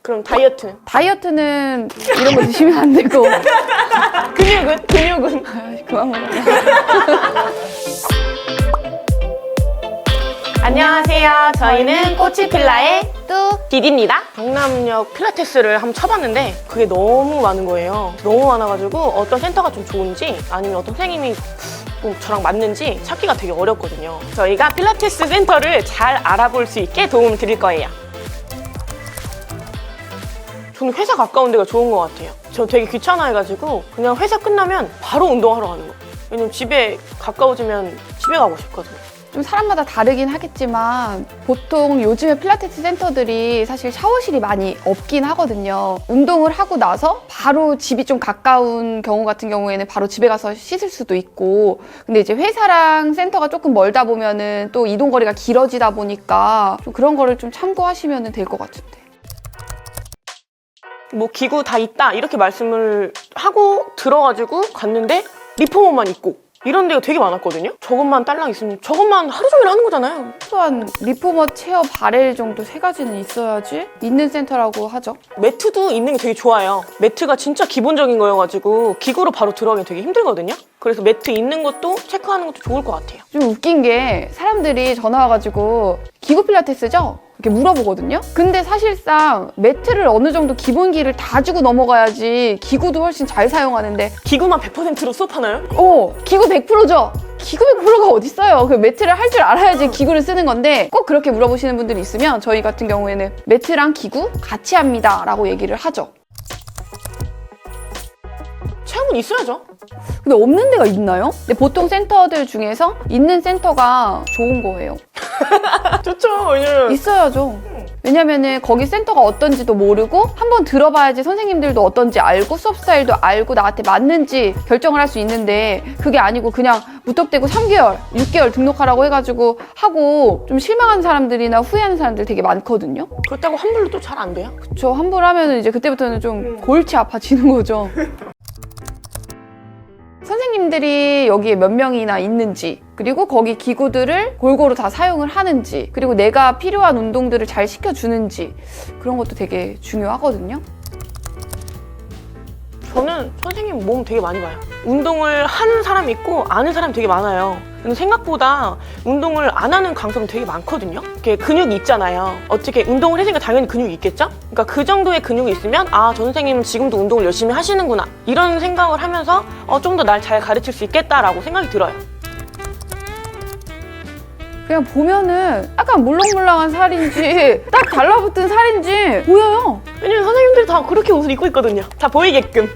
그럼 다이어트는? 다이어트는 이런 거 드시면 안 되고. 근육은? 근육은? 그만 먹어. 안녕하세요. 저희는 꼬치필라의 또 디디입니다. 경남역 필라테스를 한번 쳐봤는데 그게 너무 많은 거예요. 너무 많아가지고 어떤 센터가 좀 좋은지 아니면 어떤 선생님이 좀 저랑 맞는지 찾기가 되게 어렵거든요. 저희가 필라테스 센터를 잘 알아볼 수 있게 도움을 드릴 거예요. 저는 회사 가까운 데가 좋은 것 같아요. 저 되게 귀찮아해가지고 그냥 회사 끝나면 바로 운동하러 가는 거예요. 왜냐면 집에 가까워지면 집에 가고 싶거든요. 좀 사람마다 다르긴 하겠지만 보통 요즘에 필라테스 센터들이 사실 샤워실이 많이 없긴 하거든요. 운동을 하고 나서 바로 집이 좀 가까운 경우 같은 경우에는 바로 집에 가서 씻을 수도 있고, 근데 이제 회사랑 센터가 조금 멀다 보면은 또 이동 거리가 길어지다 보니까 좀 그런 거를 좀 참고하시면 될 것 같은데. 뭐 기구 다 있다 이렇게 말씀을 하고 들어가지고 갔는데 리포머만 있고 이런 데가 되게 많았거든요. 저것만 딸랑 있으면 저것만 하루 종일 하는 거잖아요. 또한 리포머, 체어, 바렐 정도 세 가지는 있어야지 있는 센터라고 하죠. 매트도 있는 게 되게 좋아요. 매트가 진짜 기본적인 거여가지고 기구로 바로 들어가기 되게 힘들거든요. 그래서 매트 있는 것도 체크하는 것도 좋을 것 같아요. 좀 웃긴 게 사람들이 전화 와가지고 기구 필라테스죠? 이렇게 물어보거든요? 근데 사실상 매트를 어느 정도 기본기를 다 주고 넘어가야지 기구도 훨씬 잘 사용하는데 기구만 100%로 수업하나요? 기구 100%죠? 기구 100%가 어딨어요. 그 매트를 할 줄 알아야지 기구를 쓰는 건데 꼭 그렇게 물어보시는 분들이 있으면 저희 같은 경우에는 매트랑 기구 같이 합니다 라고 얘기를 하죠. 체험은 있어야죠. 근데 없는 데가 있나요? 근데 보통 센터들 중에서 있는 센터가 좋은 거예요. 좋죠. 왜냐면 있어야죠. 왜냐면은 거기 센터가 어떤지도 모르고 한번 들어봐야지 선생님들도 어떤지 알고 수업 스타일도 알고 나한테 맞는지 결정을 할 수 있는데, 그게 아니고 그냥 무턱대고 3개월, 6개월 등록하라고 해가지고 하고 좀 실망하는 사람들이나 후회하는 사람들 되게 많거든요. 그렇다고 환불도 또 잘 안 돼요. 그쵸. 환불 하면은 이제 그때부터는 좀 골치 아파지는 거죠. 선생님들이 여기에 몇 명이나 있는지, 그리고 거기 기구들을 골고루 다 사용을 하는지, 그리고 내가 필요한 운동들을 잘 시켜주는지, 그런 것도 되게 중요하거든요. 저는 선생님 몸 되게 많이 봐요. 운동을 하는 사람 있고 아는 사람 되게 많아요. 근데 생각보다 운동을 안 하는 강사는 되게 많거든요. 이렇게 근육이 있잖아요. 어떻게 운동을 했으니까 당연히 근육이 있겠죠? 그러니까 그 정도의 근육이 있으면 아, 저 선생님은 지금도 운동을 열심히 하시는구나, 이런 생각을 하면서 좀 더 날 잘 가르칠 수 있겠다라고 생각이 들어요. 그냥 보면은 약간 물렁물렁한 살인지 딱 달라붙은 살인지 보여요. 왜냐면 선생님들이 다 그렇게 옷을 입고 있거든요. 다 보이게끔.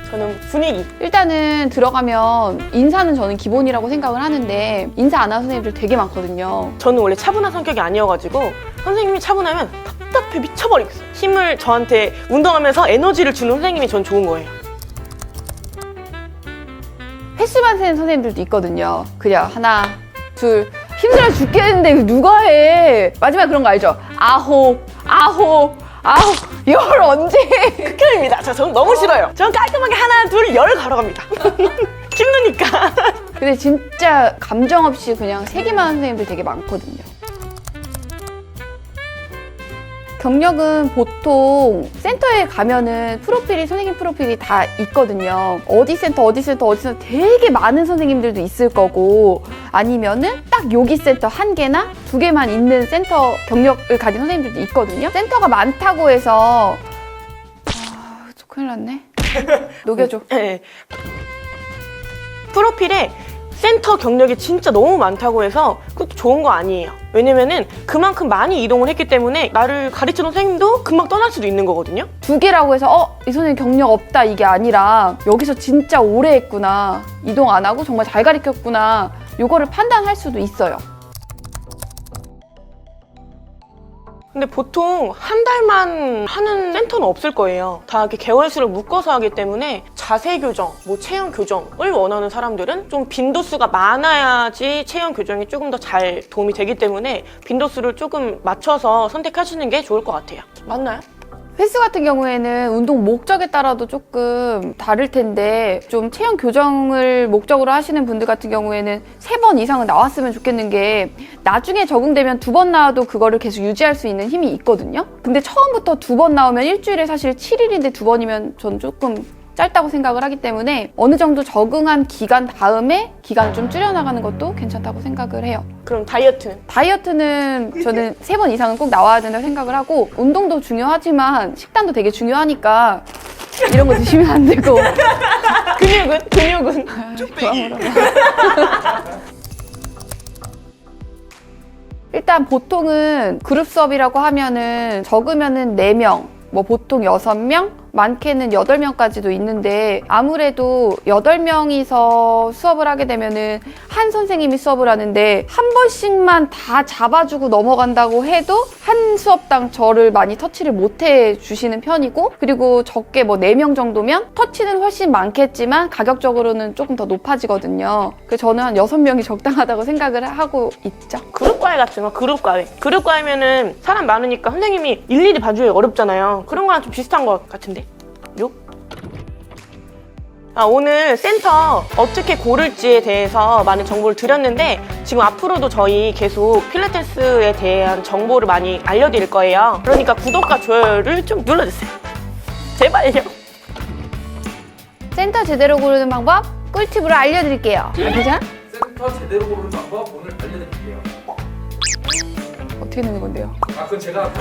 저는 분위기. 일단은 들어가면 인사는 저는 기본이라고 생각을 하는데 인사 안 하는 선생님들 되게 많거든요. 저는 원래 차분한 성격이 아니어가지고 선생님이 차분하면 답답해 미쳐버리겠어요. 힘을 저한테 운동하면서 에너지를 주는 선생님이 전 좋은 거예요. 횟수만 세는 선생님들도 있거든요. 그냥 하나, 둘, 힘들어 죽겠는데 이거 누가 해? 마지막에 그런 거 알죠? 아홉, 열 언제? 극혐입니다. 저는 너무 싫어요. 저는 깔끔하게 하나, 둘, 열 가러갑니다. 힘드니까. 근데 진짜 감정 없이 그냥 세기만 하는 선생님들 되게 많거든요. 경력은 보통 센터에 가면은 선생님 프로필이 다 있거든요. 어디 센터 되게 많은 선생님들도 있을 거고, 아니면은 딱 여기 센터 한 개나 두 개만 있는 센터 경력을 가진 선생님들도 있거든요. 센터가 많다고 해서 큰일 났네. 녹여줘. 네. 프로필에 센터 경력이 진짜 너무 많다고 해서 그것도 좋은 거 아니에요. 왜냐면은 그만큼 많이 이동을 했기 때문에 나를 가르치는 선생님도 금방 떠날 수도 있는 거거든요. 두 개라고 해서 이 선생님 경력 없다 이게 아니라 여기서 진짜 오래 했구나, 이동 안 하고 정말 잘 가르쳤구나, 요거를 판단할 수도 있어요. 근데 보통 한 달만 하는 센터는 없을 거예요. 다 이렇게 개월수를 묶어서 하기 때문에 자세 교정, 체형 교정을 원하는 사람들은 좀 빈도수가 많아야지 체형 교정이 조금 더 잘 도움이 되기 때문에 빈도수를 조금 맞춰서 선택하시는 게 좋을 것 같아요. 맞나요? 횟수 같은 경우에는 운동 목적에 따라도 조금 다를 텐데 좀 체형 교정을 목적으로 하시는 분들 같은 경우에는 3번 이상은 나왔으면 좋겠는 게 나중에 적응되면 2번 나와도 그거를 계속 유지할 수 있는 힘이 있거든요. 근데 처음부터 2번 나오면 일주일에 사실 7일인데 2번이면 저는 조금 짧다고 생각을 하기 때문에 어느 정도 적응한 기간 다음에 기간을 좀 줄여나가는 것도 괜찮다고 생각을 해요. 그럼 다이어트는? 다이어트는 저는 3번 이상은 꼭 나와야 된다고 생각을 하고 운동도 중요하지만 식단도 되게 중요하니까 이런 거 드시면 안 되고 근육은? 일단 보통은 그룹 수업이라고 하면은 적으면은 4명, 뭐 보통 6명, 많게는 8명까지도 있는데 아무래도 8명이서 수업을 하게 되면은 한 선생님이 수업을 하는데 한 번씩만 다 잡아주고 넘어간다고 해도 한 수업당 저를 많이 터치를 못 해주시는 편이고 그리고 적게 뭐 4명 정도면 터치는 훨씬 많겠지만 가격적으로는 조금 더 높아지거든요. 그래서 저는 한 6명이 적당하다고 생각을 하고 있죠. 그룹과외 같은 거, 그룹과외. 그룹과외면은 사람 많으니까 선생님이 일일이 봐주기 어렵잖아요. 그런 거랑 좀 비슷한 것 같은데? 오늘 센터 어떻게 고를지에 대해서 많은 정보를 드렸는데 지금 앞으로도 저희 계속 필라테스에 대한 정보를 많이 알려드릴 거예요. 그러니까 구독과 좋아요를 좀 눌러주세요. 제발요. 센터 제대로 고르는 방법 꿀팁으로 알려드릴게요. 알겠죠? 센터 제대로 고르는 방법 오늘 알려드릴게요. 어떻게 넣는 건데요? 그건 제가